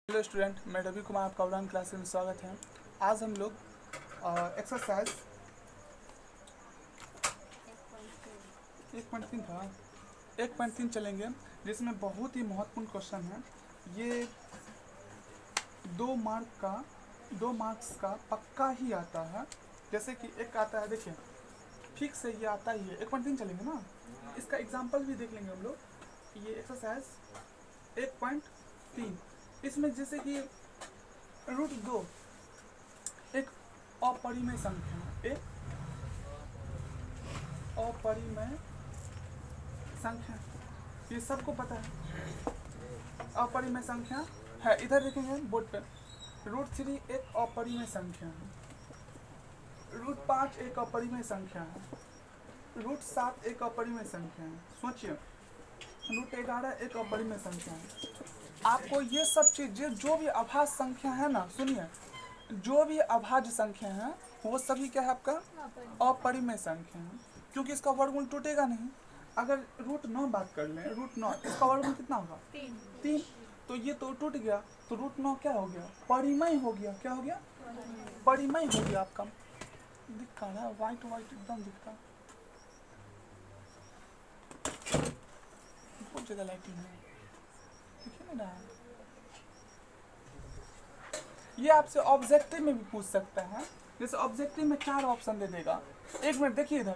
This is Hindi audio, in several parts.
हेलो स्टूडेंट, मैं रवि कुमार आपका उड़ान क्लास में स्वागत है। आज हम लोग एक्सरसाइज 1.3 था 1.3 चलेंगे, जिसमें बहुत ही महत्वपूर्ण क्वेश्चन है। ये 2 मार्क्स का पक्का ही आता है। जैसे कि एक आता है, देखिए फिक्स है, ये आता ही है। 1.3 चलेंगे ना, इसका एग्जाम्पल भी देख लेंगे हम लोग। ये एक्सरसाइज 1.3, इसमें जैसे कि √2 एक अपरिमेय संख्या है, एक अपरिमेय संख्या, ये सबको पता है अपरिमेय संख्या है। इधर देखेंगे बोर्ड पे, √3 एक अपरिमेय संख्या है, √5 एक अपरिमेय संख्या है, √7 एक अपरिमेय संख्या है। सोचिए, √11 एक अपरिमेय संख्या है। आपको ये सब चीज़ें, जो भी अभाज्य संख्या है ना, सुनिए, जो भी अभाज्य संख्या है वो सभी क्या है, आपका अपरिमेय संख्या है, क्योंकि इसका वर्गमूल टूटेगा नहीं। अगर √9 बात कर लें, √9 इसका वर्गमूल कितना होगा? 3। तो ये तो टूट गया, तो √9 क्या हो गया? परिमेय हो गया। क्या हो गया? परिमेय हो गया। आपका दिखा रहा है, वाइट वाइट एकदम दिखता है, बहुत ज़्यादा लाइटिंग है, दिखे ना। ये आपसे ऑब्जेक्टिव में भी पूछ सकता है। जैसे ऑब्जेक्टिव में 4 ऑप्शन दे देगा। एक मिनट देखिए इधर,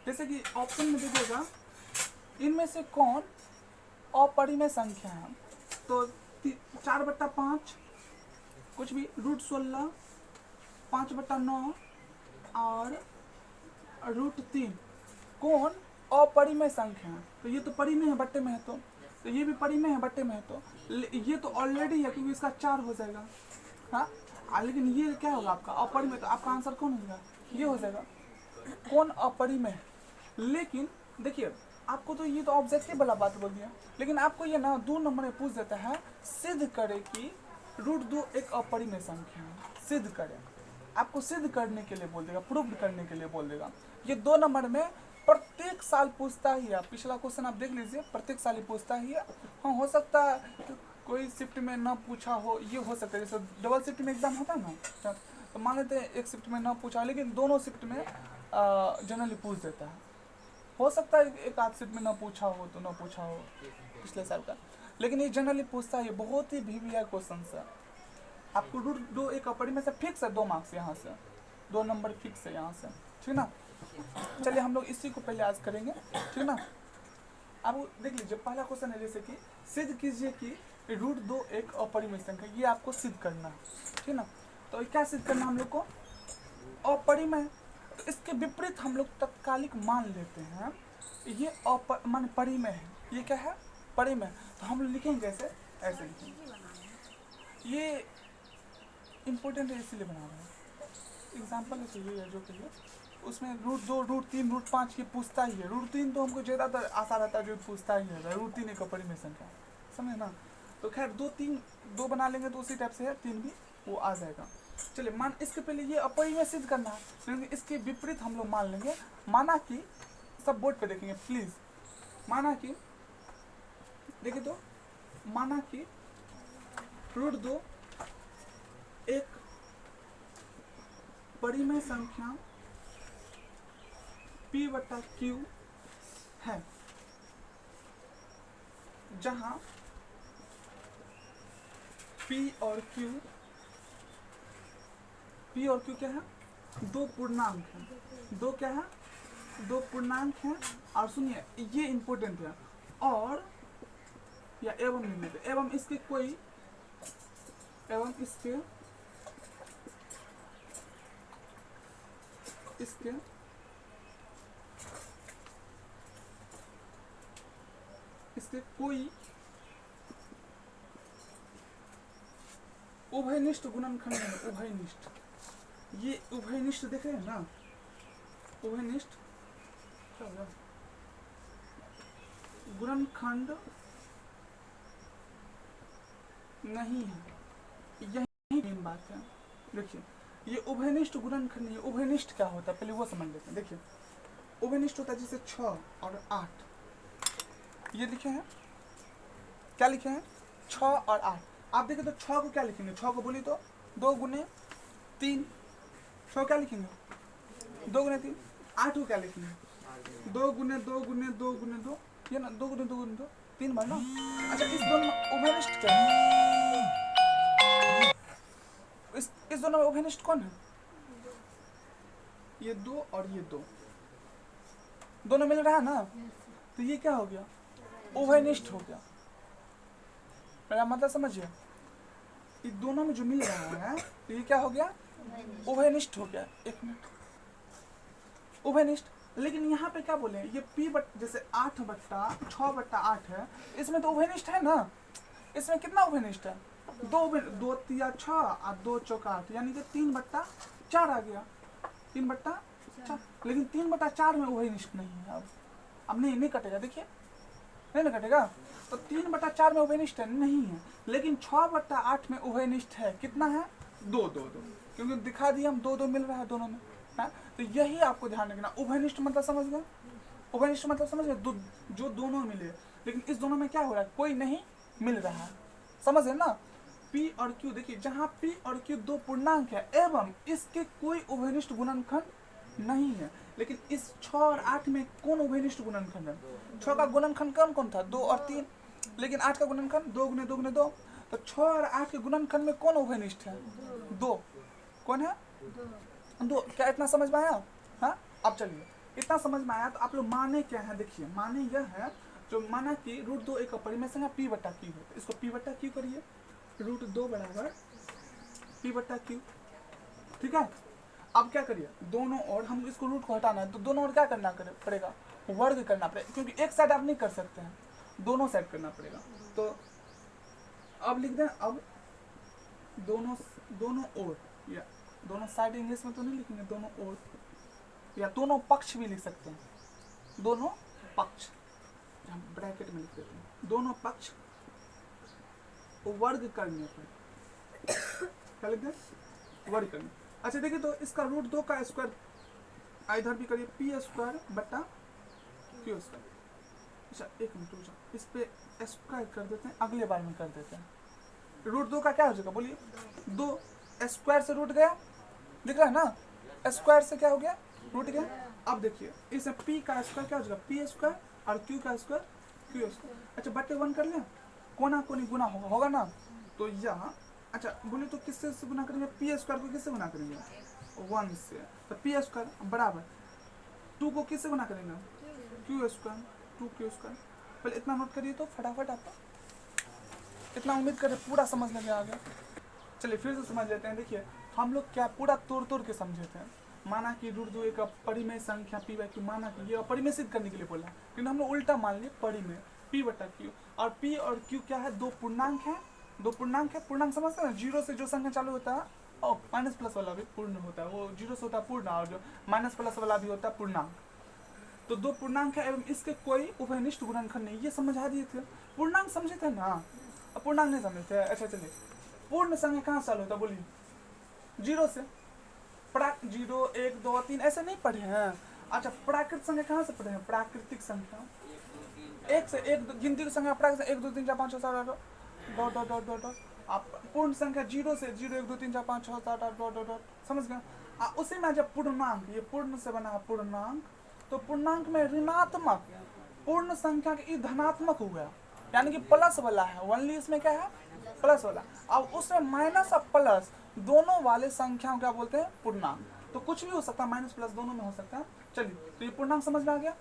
जैसे कि ऑप्शन में दे देगा इनमें से कौन अपरिमेय संख्या है, तो 4/5 कुछ भी, √16, 5/9 और √3 कौन अपरिमेय संख्या है। तो ये तो परिमेय है, बट्टे में है, तो ये भी परिमेय है, बट्टे में है, तो ये तो ऑलरेडी है क्योंकि इसका 4 हो जाएगा। हाँ, लेकिन ये क्या होगा आपका? अपरिमेय, तो आपका आंसर कौन होगा? ये हो जाएगा। कौन अपरिमेय? लेकिन देखिए, आपको तो ये तो ऑब्जेक्टिव वाला बात बोल दिया, लेकिन आपको ये ना 2 नंबर में पूछ देता है, सिद्ध करे कि √2 एक अपरिमेय संख्या है। सिद्ध करे, आपको सिद्ध करने के लिए बोल देगा, प्रूव करने के लिए बोल देगा। ये 2 नंबर में प्रत्येक साल पूछता ही है। आप पिछला क्वेश्चन आप देख लीजिए, प्रत्येक साल ही पूछता ही है। हाँ, हो सकता है कोई शिफ्ट में ना पूछा हो, ये हो सकता है। जैसे डबल शिफ्ट में एग्जाम होता है ना, तो मान लेते हैं एक शिफ्ट में ना पूछा, लेकिन दोनों शिफ्ट में जनरली पूछ देता है। हो सकता है एक आध शिफ्ट में ना पूछा हो, तो ना पूछा हो पिछले साल का, लेकिन ये जनरली पूछता है। बहुत ही VVI क्वेश्चन है। आपको √2 एक अपरिमेय से फिक्स है, 2 मार्क्स यहाँ से, 2 नंबर फिक्स है यहाँ से, ठीक ना। चलिए हम लोग इसी को पहले आज करेंगे, ठीक ना। अब देख लीजिए, पहला क्वेश्चन है, जैसे कि सिद्ध कीजिए कि √2 एक अपरिमेय संख्या। ये आपको सिद्ध करना है, ठीक ना। तो क्या सिद्ध करना हम लोग को? अपरिमेय। तो इसके विपरीत हम लोग तत्कालिक मान लेते हैं, ये मान परिमेय है। ये क्या है? परिमेय। तो हम लोग लिखेंगे ऐसे, ऐसे लिखेंगे। ये इम्पोर्टेंट है, इसीलिए बना रहे हैं। एग्जाम्पल है चाहिए जो कहिए, उसमें √2, √3, √5 ये पूछता ही है। √3 तो हमको ज़्यादातर आशा रहता है जो पूछता ही है, √3 एक अपरिमेय संख्या, समझे ना। तो खैर 2 बना लेंगे तो उसी टाइप से है, 3 भी वो आ जाएगा। चलिए, मान इसके पहले ये अपरिमेय सिद्ध करना है, लेकिन इसके विपरीत हम लोग मान लेंगे। माना कि, सब बोर्ड पे देखेंगे प्लीज, माना कि, देखिए तो, माना कि √2 एक परिमेय संख्या P/Q है, जहां P और Q क्या है? 2 पूर्णांक हैं। 2 क्या है? 2 पूर्णांक हैं। और सुनिए, ये इंपॉर्टेंट है, और या एवं नहीं लेते, एवं इसके कोई उभयनिष्ठ गुणनखंड है। उभयनिष्ठ, ये उभयनिष्ठ देख रहे हैं ना, उभयनिष्ठ गुणनखंड नहीं है। यही मेन बात है। देखिए, ये उभयनिष्ठ गुणनखंड नहीं है। उभयनिष्ठ क्या होता है पहले वो समझ लेते हैं। देखिए, उभयनिष्ठ होता है जैसे 6 और 8, ये लिखे हैं, क्या लिखे हैं? 6 और 8। आप देखें तो 6 को क्या लिखेंगे, 6 को बोली तो 2 गुने 3, 6 क्या लिखेंगे 2 गुने 3। 8 को क्या लिखेंगे 2 गुने 2 गुने 2 गुने 2, ये ना 2 गुने 2 गुने 2, 3 बार ना। अच्छा इस दोनों में ओवरनिस्ट क्या है, इस दोनों में ओवरनिस्ट कौन है, ये 2 और ये 2 दोनों मिल रहा है ना, तो ये क्या हो गया ओवरनिस्ट हो गया। मेरा मतलब समझिए, ये दोनों में जो मिल रहा है तो ये क्या हो गया ओवरनिस्ट हो गया। एक मिनट, ओवरनिस्ट। लेकिन यहाँ पे क्या बोले, ये P जैसे 8/6/8 है, इसमें तो ओवरनिस्ट है ना, इसमें कितना ओवरनिस्ट है 2 3 6 और 2 4 8, यानी कि 3/4 आ गया, 3/4। लेकिन 3/4 में ओवरनिस्ट नहीं है। अब नहीं कटेगा, देखिए नहीं कटेगा, तो 3/4 में ओवरनिस्ट है नहीं है, लेकिन 6/8 में ओवरनिस्ट है। कितना है 2 2 2, क्योंकि दिखा दिया हम 2 2 मिल रहा है दोनों में, है। तो यही आपको ध्यान रखना, ओवरनिस्ट मतलब समझ गए, ओवरनिस्ट मतलब समझ गए, जो दोनों मिले, लेकिन इस दोनों में क्या हो रहा है कोई नहीं मिल रहा है, समझ है ना। P और Q देखिए, जहाँ P और Q 2 पूर्णांक है एवं इसके कोई ओवरनिस्ट गुणनखंड नहीं है, लेकिन इस 6 और 8 में कौन ओवरनिस्ट गुणनखंड है, 6 का गुणनखंड कौन था 2 और 3, लेकिन 8 का गुणनखंड 2 गुने 2 गुने 2, तो 6 और 8 के गुणनखंड में कौन ओवरनिस्ट है 2, कौन है 2। क्या इतना समझ में आया, हाँ। अब चलिए इतना समझ में आया तो आप लोग माने क्या है, देखिए माने यह है जो माना कि √2 एक अपरिमेय संख्या P/Q है, इसको P/Q करिए, √2 बराबर P/Q, ठीक है। अब क्या करिए, दोनों ओर हम इसको रूट को हटाना है, तो दोनों ओर क्या करना पड़ेगा वर्ग करना पड़ेगा, क्योंकि एक साइड आप नहीं कर सकते हैं, दोनों साइड करना पड़ेगा। तो अब लिख दें, अब दोनों ओर, या दोनों साइड इंग्लिश में तो नहीं लिखेंगे, दोनों ओर या दोनों पक्ष भी लिख सकते हैं, दोनों पक्ष हम ब्रैकेट में लिख देते हैं, दोनों पक्ष वर्ग करने पर क्या लिख दें वर्ग करने। अच्छा देखिए, तो इसका √2 का स्क्वायर इधर भी करिए, P² / Q²। अच्छा एक मिनट रुक जाओ, इस पे स्क्वायर कर देते हैं, अगले बार में कर देते हैं। √2 का क्या हो जाएगा बोलिए, 2 स्क्वायर से रूट गया, दिख रहा है ना, स्क्वायर से क्या हो गया रूट गया। अब देखिए इसमें P का स्क्वायर क्या हो जाएगा P² और Q का स्क्वायर Q²। अच्छा बटे 1 कर लें, कोना कोनी गुना होगा ना, तो यहाँ अच्छा बोले तो किससे से गुना करेंगे, P² को किससे गुना करेंगे 1 से, तो P² बराबर 2 को किससे गुना करेंगे Q², 2Q²। पहले इतना नोट करिए तो फटाफट आपको, इतना उम्मीद करें पूरा समझ में आ गया। चलिए फिर से समझ लेते हैं। देखिए हम लोग क्या पूरा तोड़ के समझे थे, माना कि √2 एक अपरिमेय संख्या P/Q, माना कि ये अपरिमेय सिद्ध करने के लिए बोला, लेकिन हम लोग उल्टा मान लिए परिमेय P/Q, और P और Q क्या है, 2 पूर्णांक है, 2 पूर्णांक है, पूर्णांक समझते हैं ना, 0 से जो संख्या चालू होता है और माइनस प्लस वाला भी पूर्ण होता है, वो 0 से होता है पूर्ण, और जो माइनस प्लस वाला भी होता है पूर्णांक। तो 2 पूर्णांक है एवं इसके कोई उभयनिष्ठ गुणनखंड नहीं, ये समझा दिए थे। पूर्णांक समझे थे ना, अब पूर्णांक नहीं समझे थे। अच्छा चलिए, पूर्ण संख्या कहाँ चालू होता है बोलिए, 0 से, 0 1 2 3 ऐसे नहीं पढ़े हैं। अच्छा प्राकृतिक संख्या कहाँ से पढ़े हैं, प्राकृतिक संख्या 1 से 1 गिनती की संख्या प्राकृतिक 1 2 3 4 5 6 7 8 डॉट। आप पूर्ण संख्या 0 से 0 1 2 3 4 5 6 7 8 डॉट, समझ गए। उसी में जब पूर्णांक, ये पूर्ण से बना पूर्णांक, तो पूर्णांक में ऋणात्मक पूर्ण संख्या के धनात्मक हो गया, यानी कि प्लस वाला है, ओनली इसमें क्या है प्लस वाला। अब उसमें माइनस और प्लस दोनों वाले संख्याओं क्या बोलते हैं पूर्णांक। तो कुछ भी हो सकता है, माइनस प्लस दोनों में हो सकता है। चलिए तो ये पूर्णांक समझ में आ गया।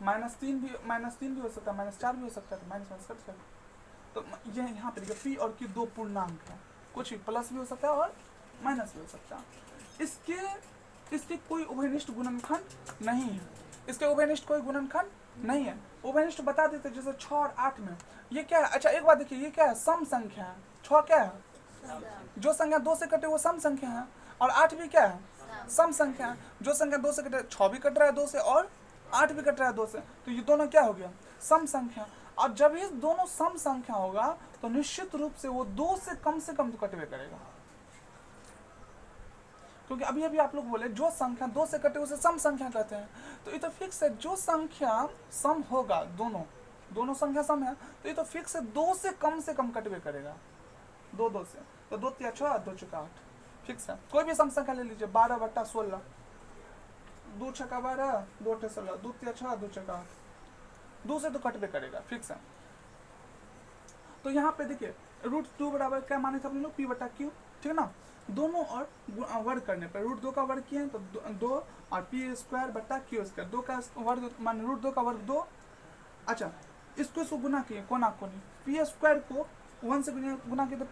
-3 भी हो सकता है, -4 भी हो सकता है, तो माइनस कट जाएगा। तो ये यहाँ पे देखिए P और Q 2 पूर्णांक है, कुछ भी प्लस भी हो सकता है और माइनस भी हो सकता है। इसके कोई उभयनिष्ठ गुणनखंड नहीं है, इसके उभयनिष्ठ कोई गुणनखंड नहीं है। उभयनिष्ठ बता देते जैसे 6 और 8 में ये क्या है। अच्छा एक बात देखिए, ये क्या है सम संख्या है, 6 क्या है जो संख्या 2 से कटे वो सम संख्या है, और 8 भी क्या है सम संख्या है। जो संख्या 2 से कटे, 6 भी कट रहा है 2 से और 8 भी कट रहा है 2 से, तो ये दोनों क्या हो गया सम संख्या। और जब ये दोनों सम संख्या होगा तो निश्चित रूप से वो 2 से कम तो कटवे करेगा, क्योंकि अभी आप लोग बोले जो संख्या 2 से कटे उसे सम संख्या कहते हैं। तो ये तो फिक्स है, जो संख्या सम होगा दोनों दोनों संख्या सम है तो ये तो फिक्स है, 2 से कम कटवे करेगा, 2 से, तो 2 तिया 6, 2 चौका 8, फिक्स है। कोई भी सम संख्या ले लीजिए, 12/16, 2 छक्का 12, 2 अट्ठे 16, 2 तिया 6, 2 चौका 8, 2 से तो कटवे करेगा, फिक्स है। तो यहाँ पे देखिए √2 बराबर क्या माने थे अपने लोग, p/q, ठीक है ना। दोनों और वर्ग करने पर √2 का वर्ग किए तो 2 और p²/q², 2 का वर्ग मान √2 का वर्ग 2। अच्छा इसको इसको गुना किए कोना कोनी, p² को 1 से गुना किए तो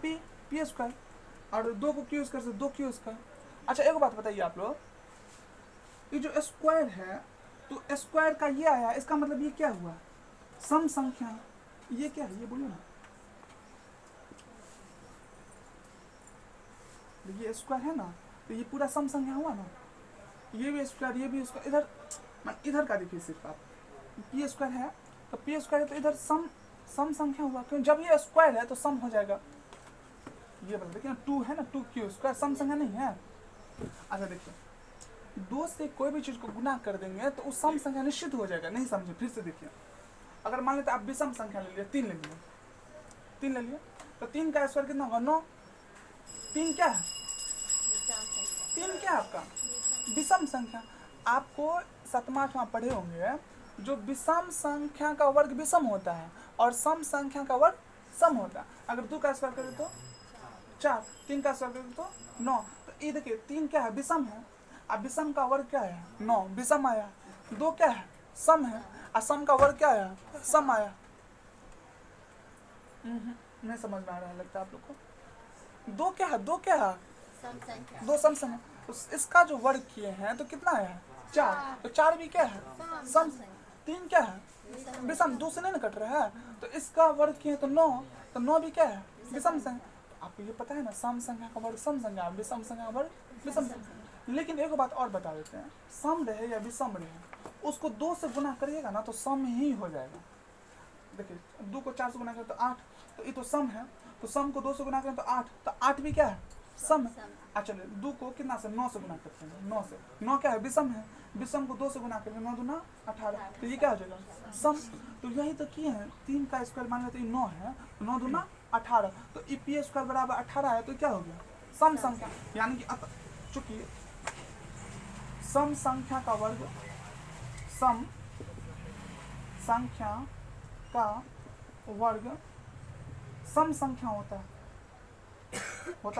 p² और 2 को q² से 2q²। अच्छा एक बात बताइए आप लोग, ये जो स्क्वायर है तो स्क्वायर का ये आया, इसका मतलब ये क्या हुआ, सम संख्या। ये क्या है ये बोलिए ना, ये स्क्वायर है ना, तो ये पूरा सम संख्या हुआ ना, ये भी स्क्वायर ये भी स्क्वायर, इधर का देखिए सिर्फ आप, p² है तो p² है तो इधर सम संख्या हुआ, क्यों, जब ये स्क्वायर है तो सम हो जाएगा। ये बता देखिए 2 है ना, 2q² सम संख्या नहीं है। अच्छा देखिए 2 से कोई भी चीज को गुना कर देंगे तो उस सम संख्या निश्चित हो जाएगा, नहीं समझे, फिर से देखिए। अगर मान लेते आप विषम संख्या ले लिया, 3 ले लिया, 3 ले लिया तो 3 का स्क्वायर कितना होगा 9। 3 क्या है, 3 क्या है आपका विषम संख्या। आपको 7वां 8वां पढ़े होंगे, जो विषम संख्या का वर्ग विषम होता है और सम संख्या का वर्ग सम होता है। अगर 2 का स्क्वायर करें तो 4, 3 का स्क्वायर करें तो 9। तो ये देखिए 3 क्या है विषम है, अब विषम का वर्ग क्या है 9, विषम आया। 2 क्या है सम है, और सम का वर्ग क्या आया सम आया। नहीं समझ में आ रहा है लगता है आप लोग को। 2 क्या है, 2 क्या है, 2 सम संख्या, तो इसका जो वर्ग किए हैं तो कितना है 4, तो 4 भी क्या है सम। 3 क्या है विषम, 2 से नहीं कट रहा है, तो इसका वर्ग किए तो 9, तो 9 भी क्या है विषम संख्या। आपको ये पता है ना, सम संख्या का वर्ग सम संख्या, विषम संख्या का वर्ग विषम संख्या। लेकिन एक बात और बता देते हैं, सम रहे या विषम रहे, उसको 2 से गुना करिएगा ना तो सम ही हो जाएगा। देखिए 2 को 4 से गुना करें तो 8, तो ये तो सम है, तो सम को 2 से गुना करें तो 8, तो 8 भी क्या है सम है। अच्छा चलिए 2 को कितना से 9 से गुना करते हैं, 9 से, 9 क्या है विषम है, विषम को 2 से गुना करेंगे 9 दूना 18, तो ये क्या हो जाएगा सम। तो यही तो किए हैं, 3 का स्क्वायर मान लेते 9 है, 9 दूना 18, तो p² बराबर 18 है, तो क्या हो गया सम संख्या। यानी कि चूंकि सम संख्या का वर्ग सम संख्या का वर्ग सम संख्या होता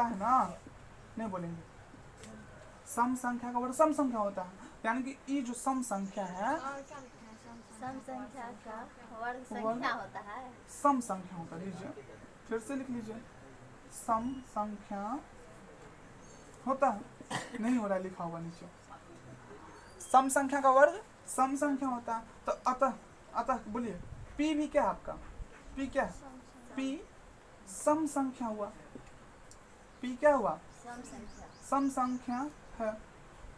है ना, नहीं बोलेंगे, सम संख्या का वर्ग सम संख्या होता है। यानी कि ये जो सम संख्या है सम संख्या का वर्ग संख्या होता है, सम संख्या होता है। लीजिए फिर से लिख लीजिए, सम संख्या होता है, नहीं हो रहा है लिखा हुआ नीचे, सम संख्या का वर्ग सम संख्या होता है। तो अतः बोलिए p भी क्या है आपका, p क्या है, p सम संख्या हुआ, p क्या हुआ सम संख्या है,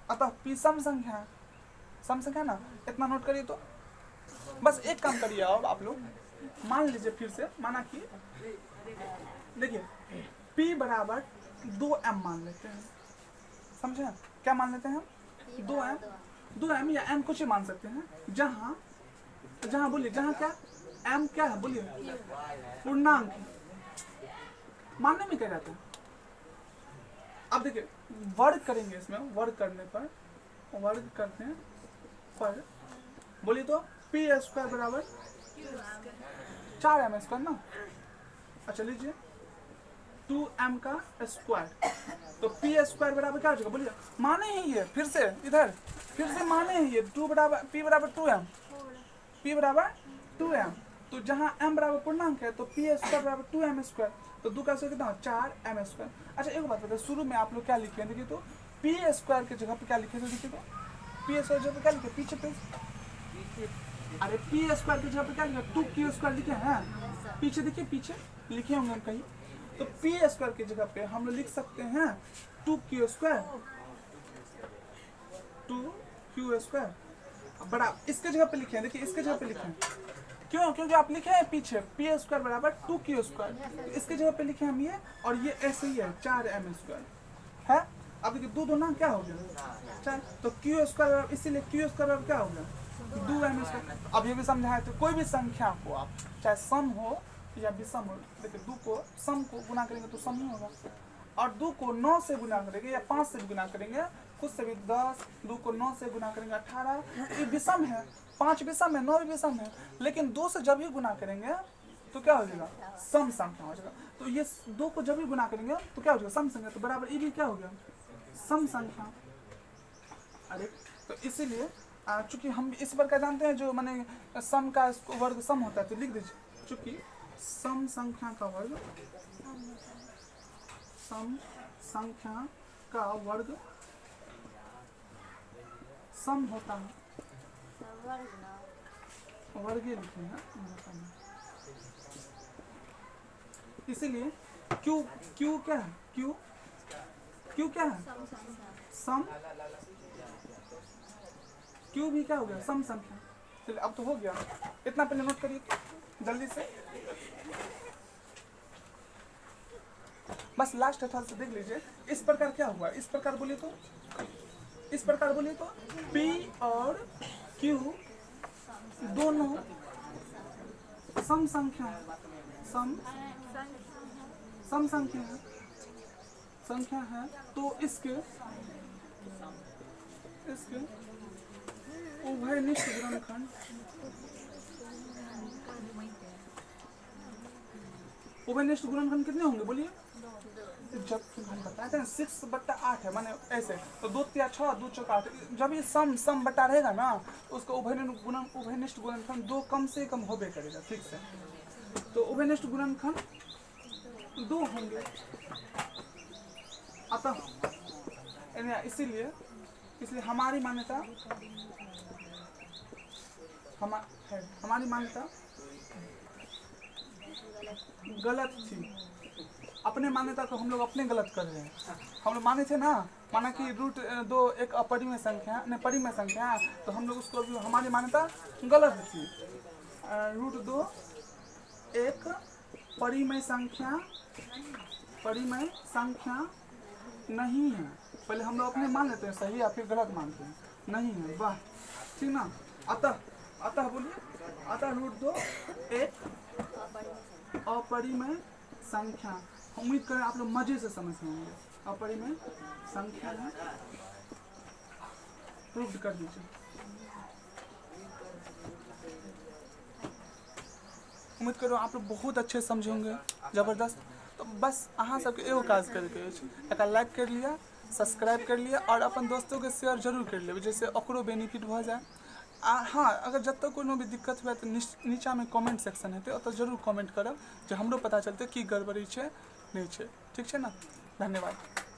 अतः p सम संख्या है, सम संख्या ना, इतना नोट करिए। तो बस एक काम करिए अब आप लोग, मान लीजिए फिर से, माना कि देखिए p बराबर 2m मान लेते हैं, समझे, क्या मान लेते हैं हम 2m या m कुछ ही मान सकते हैं, जहाँ बोलिए, जहाँ क्या m क्या है बोलिए पूर्णांक, मानने में क्या रहता है। अब देखिए वर्ग करेंगे, इसमें वर्ग करने पर बोलिए तो p² बराबर 4m² ना। अच्छा लीजिए 2m का स्क्वायर, तो p² बराबर क्या हो जाएगा बोलिए, माने ही ये, फिर से इधर फिर से माने ही ये, p बराबर 2m, p बराबर 2m, तो जहाँ m बराबर पूर्णांक है तो p² बराबर 2m², तो 2 का स्क्वायर कितना 4m²। अच्छा एक बात बताइए, शुरू में आप लोग क्या लिखे हैं, देखिए तो p² की जगह पे क्या लिखे थे, देखिए तो p² जगह पे क्या लिखे, पीछे पे, अरे p² की जगह पे क्या लिखा 2q² लिखे हैं, पीछे देखिए, पीछे लिखे होंगे हम कहीं, तो p² की जगह पे हम लोग लिख सकते हैं 2q², बड़ा इसके जगह पे लिखे हैं, देखिए इसके जगह पे लिखे हैं, क्यों, क्योंकि आप लिखे हैं पीछे p² बराबर 2q², तो इसके जगह पे लिखे हम ये, और ये ऐसे ही है 4m² है। अब देखिए 2 दूना क्या हो गया 4, तो q², इसीलिए q² बराबर क्या हो गया 2 अब ये भी समझाए तो कोई भी संख्या को आप चाहे सम हो या विषम हो, देखिए 2 को सम को गुना करेंगे तो सम ही होगा, और 2 को 9 से गुना करेंगे या 5 से भी गुना करेंगे, खुद से भी 10, 2 को 9 से गुना करेंगे 18, ये विषम है, 5 विषम है, 9 भी विषम है, लेकिन 2 से जब भी गुना करेंगे तो क्या हो जाएगा, सम संख्या हो जाएगा। तो ये 2 को जब भी गुना करेंगे तो क्या हो जाएगा, सम संख्या, तो बराबर ये भी क्या हो गया, सम संख्या। अरे तो इसीलिए चूंकि हम इस प्रकार जानते हैं जो माने सम का वर्ग सम होता है, तो लिख दीजिए चूंकि सम संख्या का वर्ग, सम संख्या का वर्ग सम होता है, वर्ग ये लिखे हैं, इसीलिए क्यू क्यू क्या है, क्यू क्यू क्या है, सम, क्यू भी क्या हो गया, सम संख्या। चलिए अब तो हो गया, इतना पहले नोट करिए जल्दी से, बस लास्ट अथवा से देख लीजिए। इस प्रकार क्या हुआ, इस प्रकार बोलिए तो, इस प्रकार बोलिए तो P और Q दोनों सम संख्या, सम संख्या है, तो इसके उभयनिष्ठ गुणनखंड, उभयनिष्ठ गुणनखंड कितने होंगे बोलिए, जब हम बताते हैं 6/8 है, माने ऐसे तो 2 × 6 2 × 8, जब ये सम बटा रहेगा ना तो उसका उभयनिष्ठ गुणनखंड 2 कम से कम होबे करेगा, ठीक से, तो उभयनिष्ठ गुणनखंड 2 होंगे। अतः इसलिए हमारी मान्यता गलत थी, अपने मान्यता को हम लोग अपने गलत कर रहे हैं। हम लोग माने थे ना, माना कि √2 एक अपरिमेय संख्या नहीं परिमेय संख्या, तो हम लोग उसको भी हमारी मान्यता गलत थी। √2 एक परिमेय संख्या नहीं है, पहले हम लोग अपने मान लेते हैं सही या फिर गलत मानते हैं, नहीं है, वाह ठीक ना। अतः बोलिए, अतः √2 एक अपरिमेय संख्या, उम्मीद करें आप लोग मजे से समझ होंगे, अपरिमेय संख्या है, प्रूव कर दीजिए। उम्मीद करो आप लोग बहुत अच्छे समझे होंगे, जबरदस्त। तो बस अहाँ सबके एगो काज करके एक लाइक कर लिया, सब्सक्राइब कर लिया, और अपन दोस्तों के शेयर जरूर कर लेबै, जैसे ओकरो बेनिफिट भ जाए। हाँ, अगर जब तक कोनो भी दिक्कत हुए तो नीचा में कमेंट सेक्शन हेतै, ओतऽ जरूर कमेंट करब, जे हमरो पता चलतै की गड़बड़ी छै नहीं छै, ठीक छै ना। धन्यवाद।